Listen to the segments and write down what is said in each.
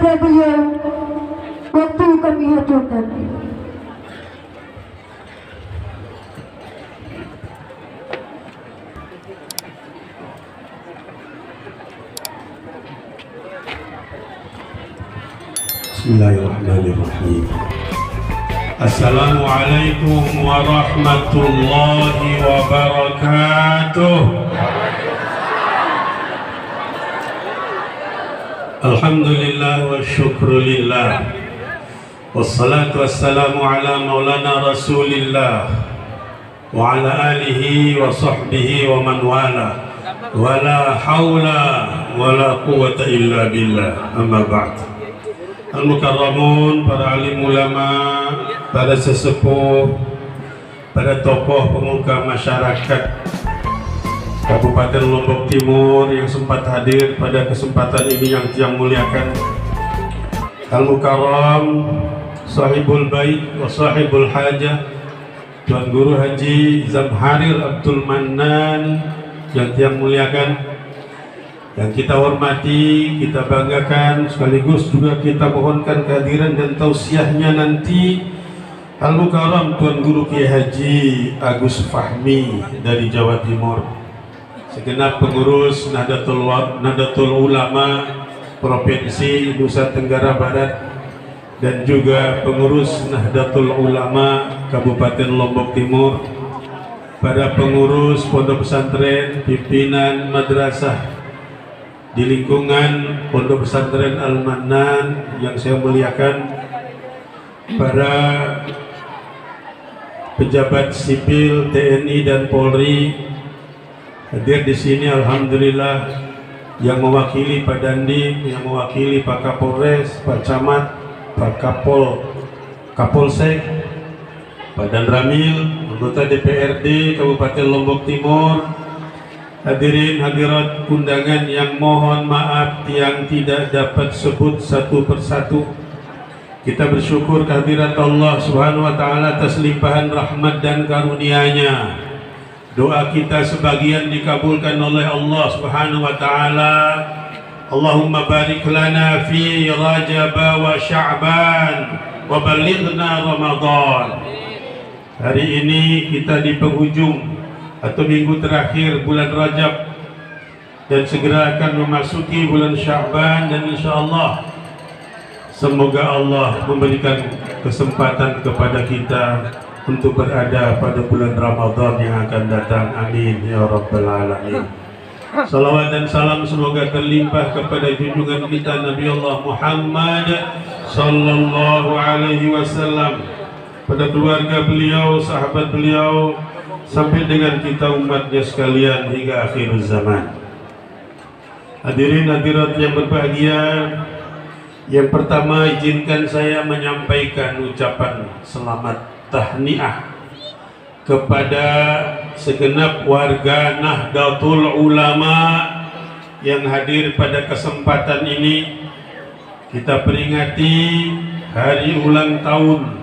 kepada beliau waktu kami haturkan. Bismillahirrahmanirrahim. Assalamualaikum warahmatullahi wabarakatuh. Alhamdulillah wa syukrulillah, wassalatu wassalamu ala maulana rasulillah wa ala alihi wa sahbihi wa man wala, wa la hawla wa la quwwata illa billah, amma ba'd. Al-Mukarramun, para alim ulama, para sesepuh, para tokoh pemuka masyarakat Kabupaten Lombok Timur yang sempat hadir pada kesempatan ini yang muliakan, Al-Mukarram, Sahibul Bait wa Sahibul Hajah, Tuan Guru Haji Zamharir Abdul Mannan yang muliakan, yang kita hormati, kita banggakan, sekaligus juga kita mohonkan kehadiran dan tausiahnya nanti Al-Mukarram Tuan Guru Kiai Haji Agus Fahmi dari Jawa Timur, segenap pengurus Nahdlatul Ulama Provinsi Nusa Tenggara Barat, dan juga pengurus Nahdlatul Ulama Kabupaten Lombok Timur, para pengurus pondok pesantren, pimpinan madrasah di lingkungan Pondok Pesantren Al-Mannan yang saya muliakan, para pejabat sipil TNI dan Polri hadir di sini, alhamdulillah, yang mewakili Pak Dandim, yang mewakili Pak Kapolres, Pak Camat, Pak Kapolsek, Pak Dan Ramil, anggota DPRD Kabupaten Lombok Timur, hadirin hadirat undangan yang mohon maaf yang tidak dapat sebut satu persatu. Kita bersyukur kehadirat Allah Subhanahu wa taala atas limpahan rahmat dan karunia-Nya. Doa kita sebagian dikabulkan oleh Allah Subhanahu wa taala. Allahumma barik lana fi Rajab wa Sya'ban wa balighna Ramadan. Hari ini kita di penghujung atau minggu terakhir bulan Rajab, dan segera akan memasuki bulan Sya'ban, dan insyaallah semoga Allah memberikan kesempatan kepada kita untuk berada pada bulan Ramadan yang akan datang. Amin ya rabbal alamin. Salawat dan salam semoga terlimpah kepada junjungan kita Nabi Allah Muhammad sallallahu alaihi wasallam, pada keluarga beliau, sahabat beliau, sampai dengan kita umatnya sekalian hingga akhir zaman. Hadirin hadirat yang berbahagia, yang pertama izinkan saya menyampaikan ucapan selamat tahniah kepada segenap warga Nahdlatul Ulama yang hadir pada kesempatan ini. Kita peringati hari ulang tahun,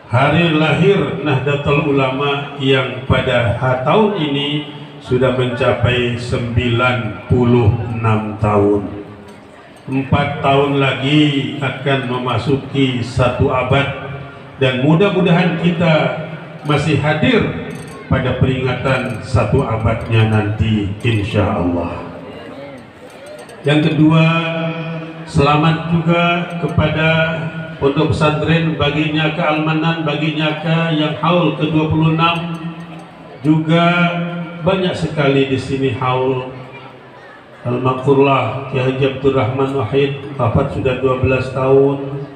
hari lahir Nahdlatul Ulama yang pada tahun ini sudah mencapai 96 tahun. 4 tahun lagi akan memasuki 1 abad, dan mudah-mudahan kita masih hadir pada peringatan 1 abadnya nanti insya Allah. Yang kedua, selamat juga kepada Pondok Pesantren baginya ke Al-Mannan, baginya ke yang haul ke-26, juga banyak sekali di sini haul. Al-Maghfurlah Kiai Haji Abdul Rahman Wahid wafat sudah 12 tahun,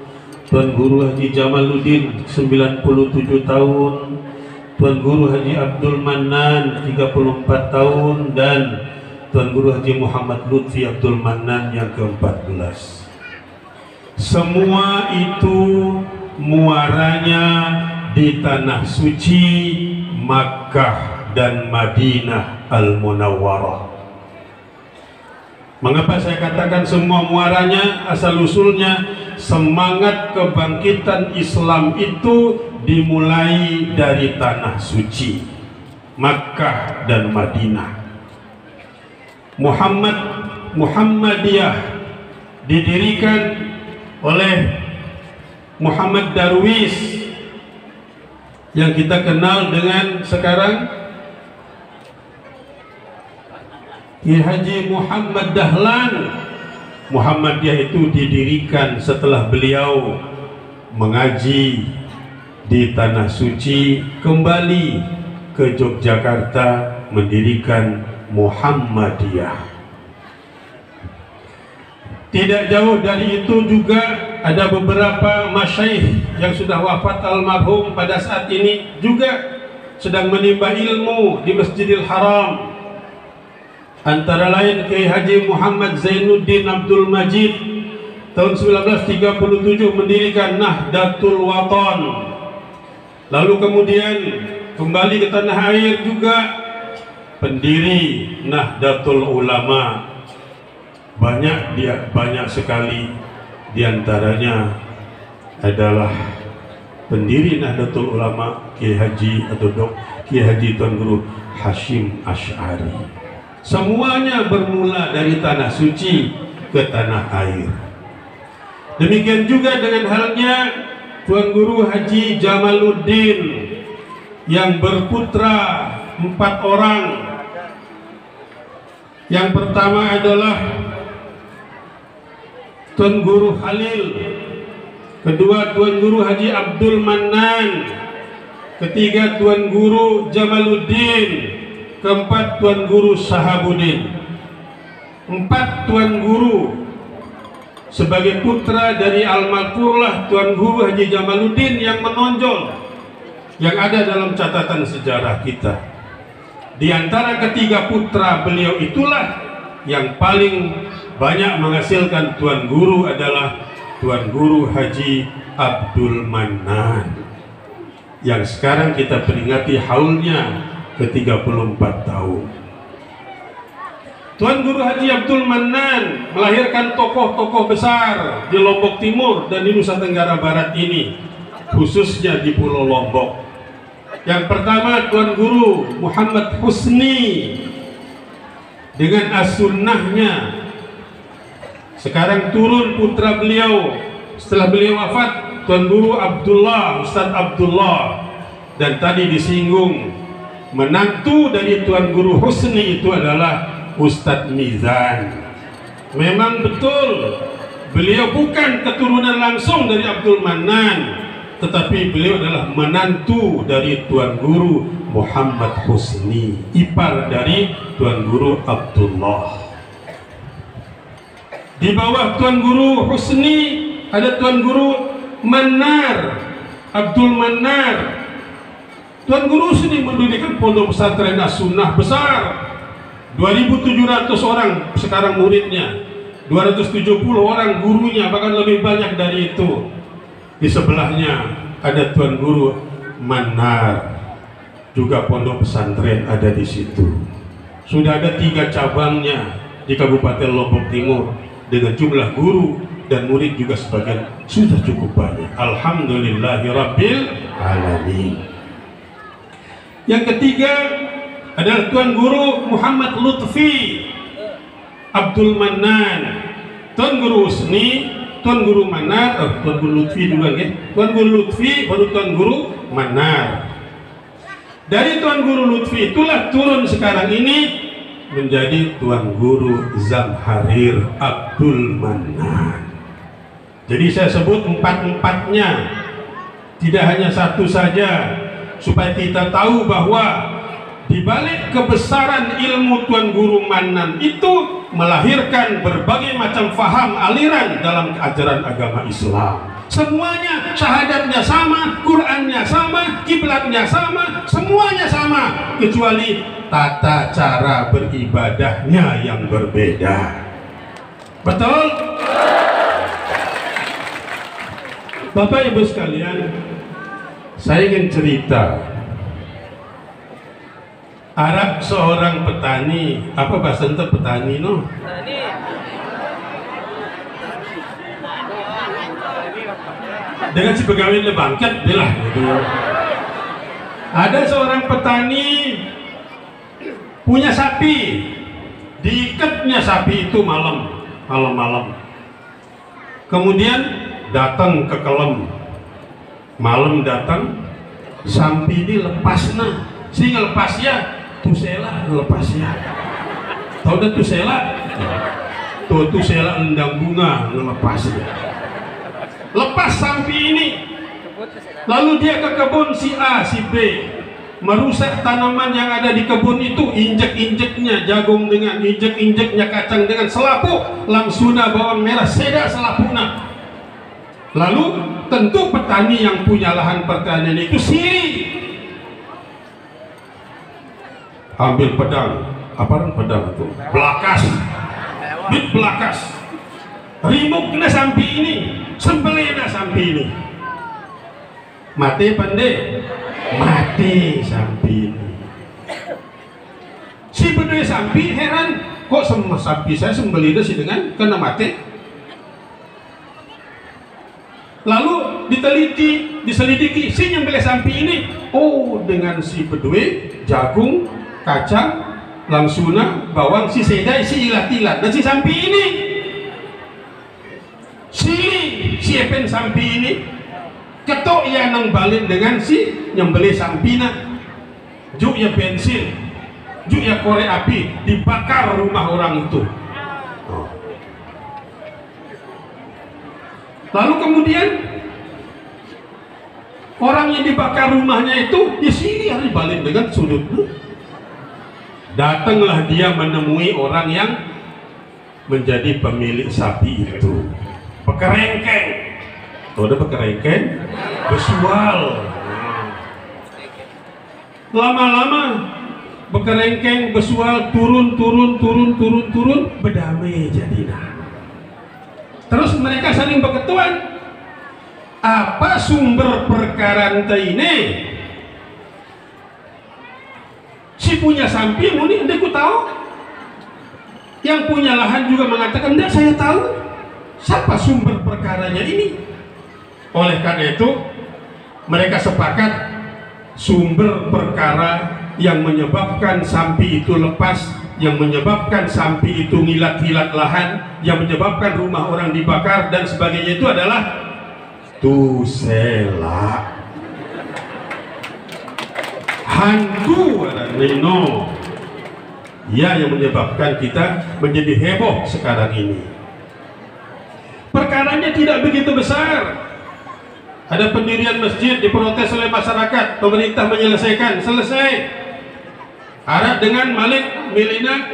Tuan Guru Haji Jamaluddin 97 tahun, Tuan Guru Haji Abdul Mannan 34 tahun, dan Tuan Guru Haji Muhammad Lutfi Abdul Mannan yang ke-14. Semua itu muaranya di tanah suci Makkah dan Madinah Al-Munawwarah. Mengapa saya katakan semua muaranya, asal usulnya semangat kebangkitan Islam itu dimulai dari tanah suci Makkah dan Madinah. Muhammadiyah didirikan oleh Muhammad Darwis yang kita kenal dengan sekarang Ki Haji Muhammad Dahlan. Muhammadiyah itu didirikan setelah beliau mengaji di Tanah Suci, kembali ke Yogyakarta mendirikan Muhammadiyah. Tidak jauh dari itu juga ada beberapa masyaikh yang sudah wafat almarhum pada saat ini juga sedang menimba ilmu di Masjidil Haram. Antara lain Kiai Haji Muhammad Zainuddin Abdul Majid tahun 1937 mendirikan Nahdlatul Wathon. Lalu kemudian kembali ke tanah air juga pendiri Nahdlatul Ulama. Banyak sekali diantaranya adalah pendiri Nahdlatul Ulama Kiai Haji atau Kiai Haji Tuan Guru Hashim Asy'ari. Semuanya bermula dari Tanah Suci ke tanah air. Demikian juga dengan halnya Tuan Guru Haji Jamaluddin yang berputra 4 orang. Yang pertama adalah Tuan Guru Khalil, kedua Tuan Guru Haji Abdul Mannan, ketiga Tuan Guru Jamaluddin, keempat Tuan Guru Sahabuddin. 4 Tuan Guru sebagai putra dari almarhumlah Tuan Guru Haji Jamaluddin yang menonjol, yang ada dalam catatan sejarah kita. Di antara ketiga putra beliau itulah yang paling banyak menghasilkan Tuan Guru adalah Tuan Guru Haji Abdul Mannan, yang sekarang kita peringati haulnya ke-34 tahun. Tuan Guru Haji Abdul Mannan melahirkan tokoh-tokoh besar di Lombok Timur dan di Nusa Tenggara Barat ini, khususnya di Pulau Lombok. Yang pertama Tuan Guru Muhammad Husni dengan as-sunnahnya. Sekarang turun putra beliau setelah beliau wafat, Tuan Guru Abdullah, Ustadz Abdullah. Dan tadi disinggung menantu dari Tuan Guru Husni itu adalah Ustadz Mizan. Memang betul beliau bukan keturunan langsung dari Abdul Mannan, tetapi beliau adalah menantu dari Tuan Guru Muhammad Husni, ipar dari Tuan Guru Abdullah. Di bawah Tuan Guru Husni ada Tuan Guru Manar, Abdul Manar. Tuan Guru Husni mendirikan pondok pesantren As-Sunnah besar, 2.700 orang sekarang muridnya, 270 orang gurunya, bahkan lebih banyak dari itu. Di sebelahnya ada Tuan Guru Manar, juga pondok pesantren ada di situ. Sudah ada 3 cabangnya di Kabupaten Lombok Timur dengan jumlah guru dan murid juga sebagian sudah cukup banyak. Alhamdulillahirabbil alamin. Yang ketiga adalah Tuan Guru Muhammad Lutfi Abdul Mannan. Tuan Guru Husni, Tuan Guru Manar, Tuan Guru Lutfi juga ya. Tuan Guru Lutfi baru Tuan Guru Manar. Dari Tuan Guru Lutfi itulah turun sekarang ini menjadi Tuan Guru Zamharir Abdul Mannan. Jadi saya sebut 4-4-nya, tidak hanya satu saja, supaya kita tahu bahwa di balik kebesaran ilmu Tuan Guru Mannan itu melahirkan berbagai macam faham aliran dalam ajaran agama Islam. Semuanya syahadatnya sama, Qurannya sama, kiblatnya sama, semuanya sama, kecuali tata cara beribadahnya yang berbeda. Betul? Bapak Ibu sekalian, saya ingin cerita. Arab seorang petani, apa bahasa ente petani no? Dengan si pegawai lebangket bilah gitu. Ada seorang petani punya sapi, diikatnya sapi itu malam. Kemudian datang ke kelem, malam datang, sampai ini lepasna, si ngelepas ya, tusela ngelepas ya. Tahu dah tusela? Tuh tusela endang bunga ngelepas ya. Lepas sampai ini, lalu dia ke kebun si A, si B, merusak tanaman yang ada di kebun itu, injek-injeknya jagung dengan injek-injeknya kacang dengan selapuk, langsuna bawang merah seda selapukna. Lalu tentu petani yang punya lahan pertanian itu siri, ambil pedang, apa pedang itu? Belakas, bit belakas, rimuk kena sampai ini, sembelih kena sampai ini, mati pandai. Mati sampi ini. Si bedui sampi heran, kok semua sampi saya sembelih sih dengan kena mati. Lalu diteliti, diselidiki, si nyembelih sampi ini, oh dengan si bedui, jagung, kacang, langsuna, bawang, si sedai, si ilat-ilat, dan si sampi ini, si epen sampi ini, ketok ya nang balin dengan si nyembelih sampina, juk ya bensin, juk ya korek api, dibakar rumah orang itu. Lalu kemudian orang yang dibakar rumahnya itu di sini harus balin dengan sudut. Datanglah dia menemui orang yang menjadi pemilik sapi itu, pekerengkeng. Udah pekerengkeng, besual. Lama-lama bekerengkeng, besual, turun, berdamai jadilah. Terus mereka saling berketuan. Apa sumber perkara ini? Si punya sampi muni, enggak ku tahu. Yang punya lahan juga mengatakan, enggak saya tahu. Siapa sumber perkaranya ini? Oleh karena itu mereka sepakat sumber perkara yang menyebabkan sampi itu lepas, yang menyebabkan sampi itu ngilat-ngilat lahan, yang menyebabkan rumah orang dibakar dan sebagainya itu adalah tusela, hantu ada Nino. Ya, yang menyebabkan kita menjadi heboh sekarang ini. Perkaranya tidak begitu besar. Ada pendirian masjid diprotes oleh masyarakat, pemerintah menyelesaikan, selesai. Harap dengan Malik Milina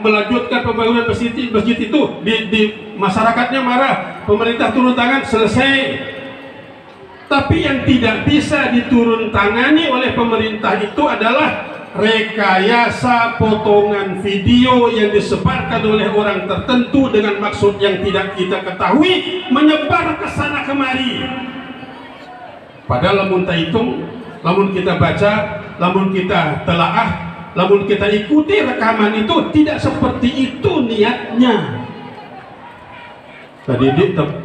melanjutkan pembangunan masjid itu, di masyarakatnya marah, pemerintah turun tangan, selesai. Tapi yang tidak bisa diturun tangani oleh pemerintah itu adalah rekayasa potongan video yang disebarkan oleh orang tertentu dengan maksud yang tidak kita ketahui, menyebar ke sana kemari. Padahal lamun kita hitung, lamun kita baca, lamun kita telaah, lamun kita ikuti rekaman itu tidak seperti itu niatnya. Tadi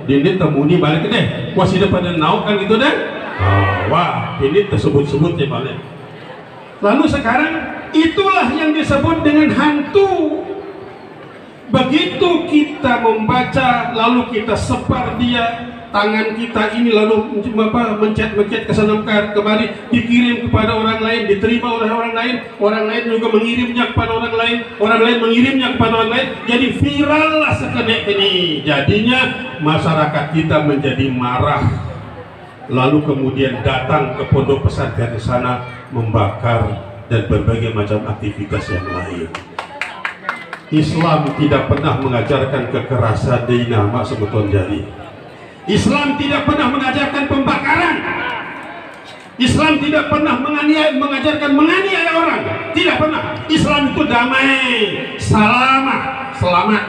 ini temuni balik deh, wasida pada nauk kan gitu deh. Wah, ini tersebut-sebut ya balik. Lalu sekarang itulah yang disebut dengan hantu. Begitu kita membaca, lalu kita sebar dia, tangan kita ini lalu mencet ke sana kemari, dikirim kepada orang lain, diterima oleh orang lain juga mengirimnya kepada orang lain mengirimnya kepada orang lain, jadi viral lah sekedek ini. Jadinya masyarakat kita menjadi marah, lalu kemudian datang ke pondok pesantren di sana membakar dan berbagai macam aktivitas yang lain. Islam tidak pernah mengajarkan kekerasan di nama sebutan jadi. Islam tidak pernah mengajarkan pembakaran. Islam tidak pernah mengajarkan menganiaya orang. Tidak pernah. Islam itu damai, selamat.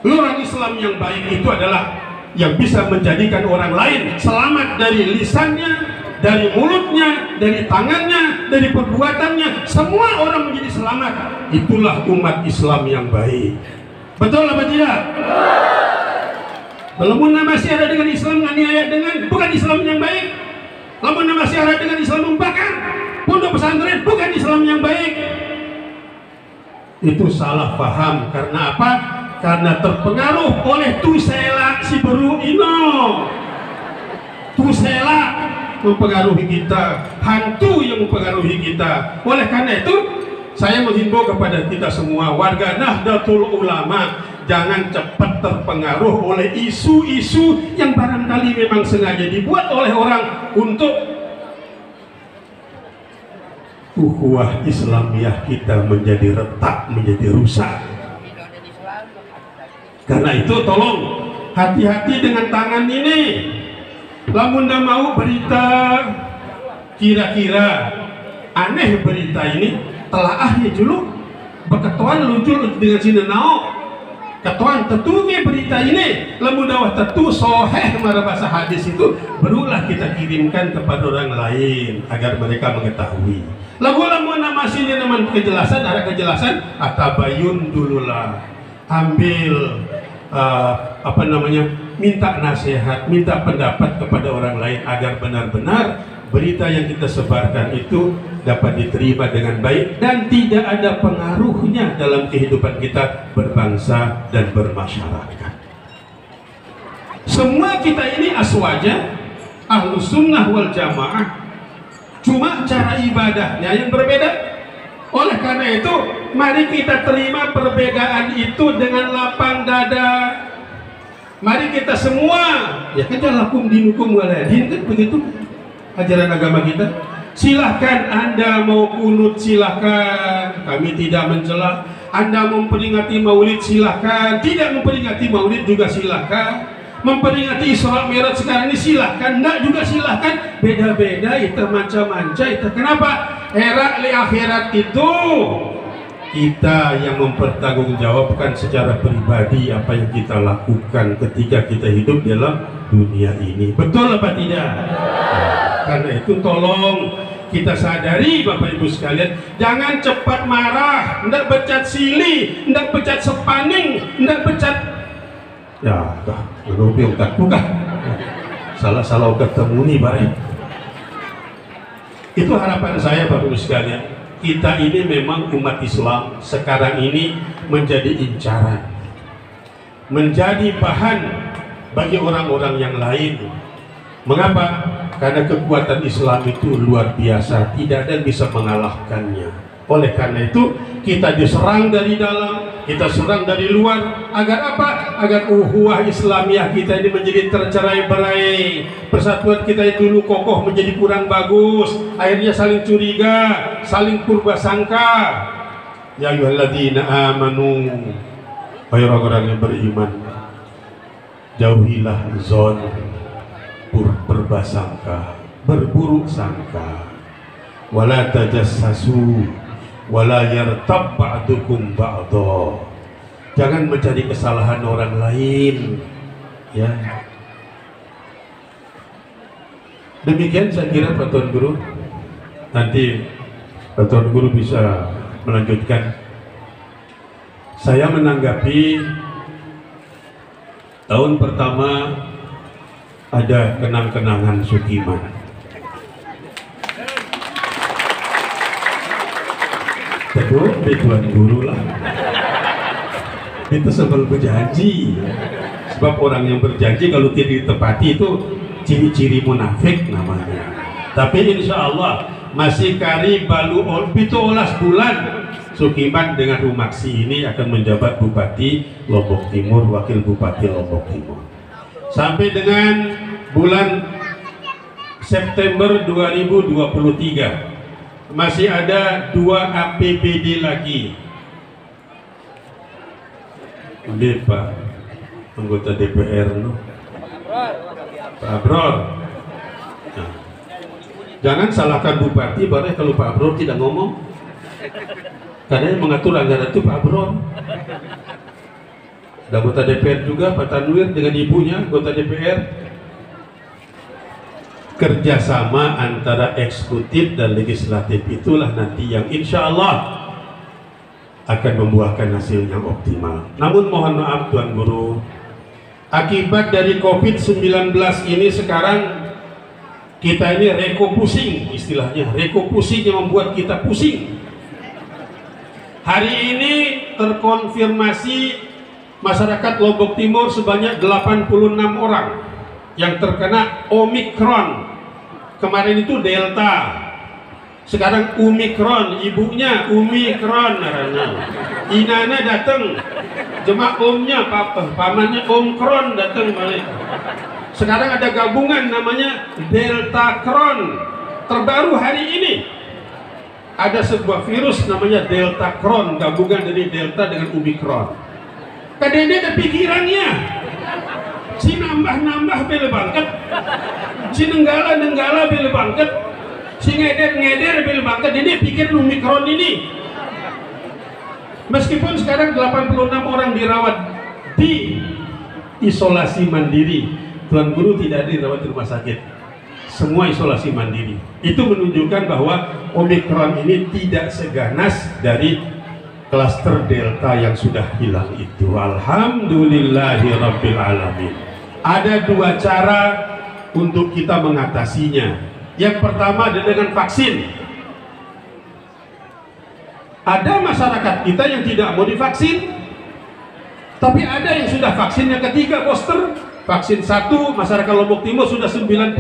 Orang Islam yang baik itu adalah yang bisa menjadikan orang lain selamat dari lisannya, dari mulutnya, dari tangannya, dari perbuatannya. Semua orang menjadi selamat. Itulah umat Islam yang baik. Betul apa tidak? Walaupun masih ada dengan Islam menganiaya dengan bukan Islam yang baik. Walaupun masih ada dengan Islam membakar pondok pesantren, bukan Islam yang baik. Itu salah paham. Karena apa? karena terpengaruh oleh tusela si beru ino. Tusela mempengaruhi kita, hantu yang mempengaruhi kita. Oleh karena itu saya menghimbau kepada kita semua warga Nahdlatul Ulama, jangan cepat terpengaruh oleh isu-isu yang barangkali memang sengaja dibuat oleh orang untuk ukhuwah Islamiyah kita menjadi retak, menjadi rusak. Karena itu tolong hati-hati dengan tangan ini. Lamun dah mau berita kira-kira aneh berita ini, telaah ya dulu berketuan luncur dengan sini nao ketuan tetunya berita ini lamun dawah tetu soheh mara bahasa hadis itu barulah kita kirimkan kepada orang lain agar mereka mengetahui. Lamun nama sini nama kejelasan, ada kejelasan atabayun dululah, ambil apa namanya, minta nasihat, minta pendapat kepada orang lain agar benar-benar berita yang kita sebarkan itu dapat diterima dengan baik dan tidak ada pengaruhnya dalam kehidupan kita berbangsa dan bermasyarakat. Semua kita ini aswaja Ahlus Sunnah wal Jamaah, cuma cara ibadahnya yang berbeda. Oleh karena itu mari kita terima perbedaan itu dengan lapang dada. Mari kita semua, ya kan lakum dinukum waladin, kan begitu ajaran agama kita. Silahkan Anda mau kunut, silahkan, kami tidak mencela. Anda memperingati maulid, silahkan. Tidak memperingati maulid juga silahkan. Memperingati Isra Mi'raj sekarang ini silahkan, enggak juga silahkan. Beda-beda, itu manca-manca itu. Kenapa? Era li akhirat itu kita yang mempertanggungjawabkan secara pribadi apa yang kita lakukan ketika kita hidup dalam dunia ini. Betul apa tidak? Karena itu tolong kita sadari Bapak Ibu sekalian, jangan cepat marah, hendak becat sili, hendak becat sepaning, hendak becat ya dah, menubi ukat bukan salah ketemu nih baik. Itu harapan saya Bapak Ibu sekalian, kita ini memang umat Islam sekarang ini menjadi incaran, menjadi bahan bagi orang-orang yang lain. Mengapa? Karena kekuatan Islam itu luar biasa, tidak ada yang bisa mengalahkannya. Oleh karena itu kita diserang dari dalam, kita serang dari luar. Agar apa? Agar ukhuwah Islamiyah kita ini menjadi tercerai-berai. Persatuan kita yang dulu kokoh menjadi kurang bagus. Akhirnya saling curiga, saling purba sangka. Ya ayyuhalladzina amanu, wahai orang-orang yang beriman, jauhilah zon, berbasangka, berburuk sangka. Wala tajassasu wala yartab ba'dukum ba'dha. Jangan mencari kesalahan orang lain, ya. Demikian saya kira Pak Tuan Guru. Nanti Pak Tuan Guru bisa melanjutkan. Saya menanggapi tahun pertama ada kenang-kenangan Sukiman. Betul, Tuan Guru lah. Itu sebel berjanji. Sebab orang yang berjanji kalau tidak ditepati itu ciri-ciri munafik namanya. Tapi insya Allah masih kari balu itu olas bulan Sukiman dengan Rumaksi ini akan menjabat Bupati Lombok Timur, Wakil Bupati Lombok Timur. Sampai dengan bulan September 2023 masih ada 2 APBD lagi. Ini Pak anggota DPR no? Pak Abror. Nah, jangan salahkan Bupati baru kalau Pak Abror tidak ngomong. Karena yang mengatur anggaran itu Pak Abror. Ada anggota DPR juga Pak Tanwir dengan ibunya anggota DPR. Kerjasama antara eksekutif dan legislatif itulah nanti yang insya Allah akan membuahkan hasil yang optimal. Namun mohon maaf Tuan Guru, akibat dari COVID-19 ini sekarang kita ini reko pusing, istilahnya reko pusing yang membuat kita pusing. Hari ini terkonfirmasi masyarakat Lombok Timur sebanyak 86 orang yang terkena Omikron. Kemarin itu Delta, sekarang Omikron, ibunya Omikron. Inana datang, jemaah omnya pamannya Omikron datang balik. Sekarang ada gabungan namanya Delta Kron. Terbaru hari ini ada sebuah virus namanya Delta Kron, gabungan dari Delta dengan Omikron. Kadang ada pikirannya, si nambah bela bangket, si nenggala bela bangket, si ngeder bela bangket. Ini pikir Omikron ini. Meskipun sekarang 86 orang dirawat di isolasi mandiri, Tuan Guru tidak dirawat di rumah sakit, semua isolasi mandiri. Itu menunjukkan bahwa Omikron ini tidak seganas dari klaster Delta yang sudah hilang itu. Alhamdulillahirabbil alamin. Ada dua cara untuk kita mengatasinya. Yang pertama adalah dengan vaksin. Ada masyarakat kita yang tidak mau divaksin, tapi ada yang sudah vaksin yang ketiga booster. Vaksin 1 masyarakat Lombok Timur sudah 94%.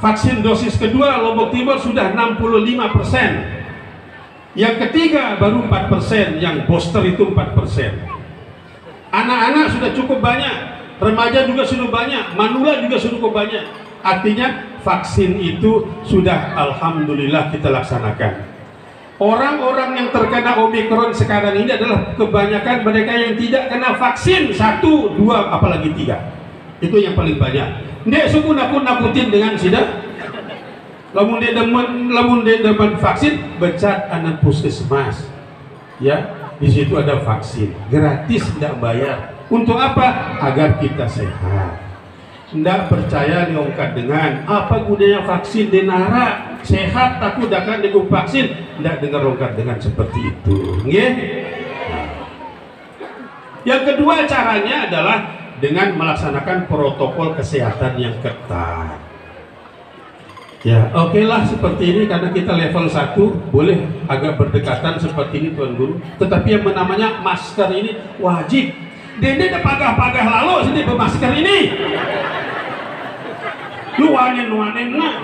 Vaksin dosis kedua Lombok Timur sudah 65%. Yang ketiga baru 4%, yang booster itu 4%. Anak-anak sudah cukup banyak, remaja juga sudah banyak, manula juga sudah cukup banyak. Artinya vaksin itu sudah alhamdulillah kita laksanakan. Orang-orang yang terkena Omikron sekarang ini adalah kebanyakan mereka yang tidak kena vaksin 1, 2, apalagi 3. Itu yang paling banyak. Nek suku nakutin dengan sida. Lamun dia demen vaksin, becat anak puskesmas. Ya, di situ ada vaksin, gratis, tidak bayar. Untuk apa? Agar kita sehat. Tidak percaya diongkat dengan apa gunanya vaksin denara sehat takut akan dengan vaksin. Tidak dengar ongkat dengan seperti itu. Nggih? Yang kedua caranya adalah dengan melaksanakan protokol kesehatan yang ketat. Ya, oke lah seperti ini karena kita level 1 boleh agak berdekatan seperti ini Tuan Guru. Tetapi yang namanya masker ini wajib. Dede ada pagah-pagah lalu sini bermasker ini. Luanen nah.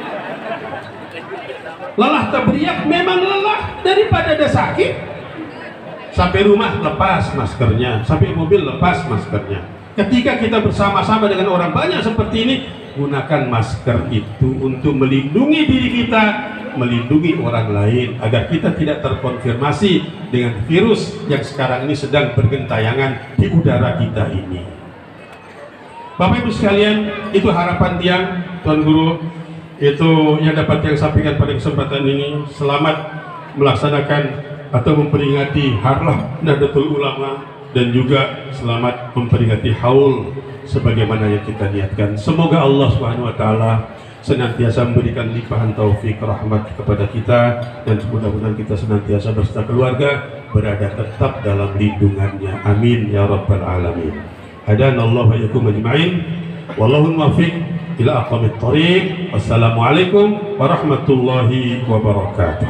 Lelah teriak memang lelah daripada ada sakit. Sampai rumah lepas maskernya, sampai mobil lepas maskernya. Ketika kita bersama-sama dengan orang banyak seperti ini, gunakan masker itu untuk melindungi diri kita, melindungi orang lain agar kita tidak terkonfirmasi dengan virus yang sekarang ini sedang bergentayangan di udara kita ini. Bapak Ibu sekalian, itu harapan tiang Tuan Guru, itu yang dapat yang sampaikan pada kesempatan ini. Selamat melaksanakan atau memperingati Harlah Nahdlatul Ulama dan juga selamat memperingati haul sebagaimana yang kita niatkan. Semoga Allah Subhanahu wa taala senantiasa memberikan limpahan taufik rahmat kepada kita dan mudah-mudahan kita senantiasa beserta keluarga berada tetap dalam lindungannya. Amin ya rabbal alamin. Hadanallahu wa iyyakum ajma'in. Wallahu muwaffiq ila aqwamit thoriq. Wassalamualaikum warahmatullahi wabarakatuh.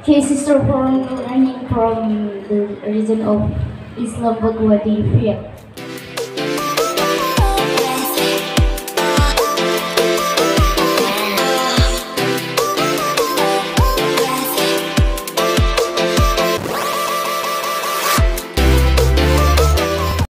Okay, Sister, from running from the region of Islam Bagwadi,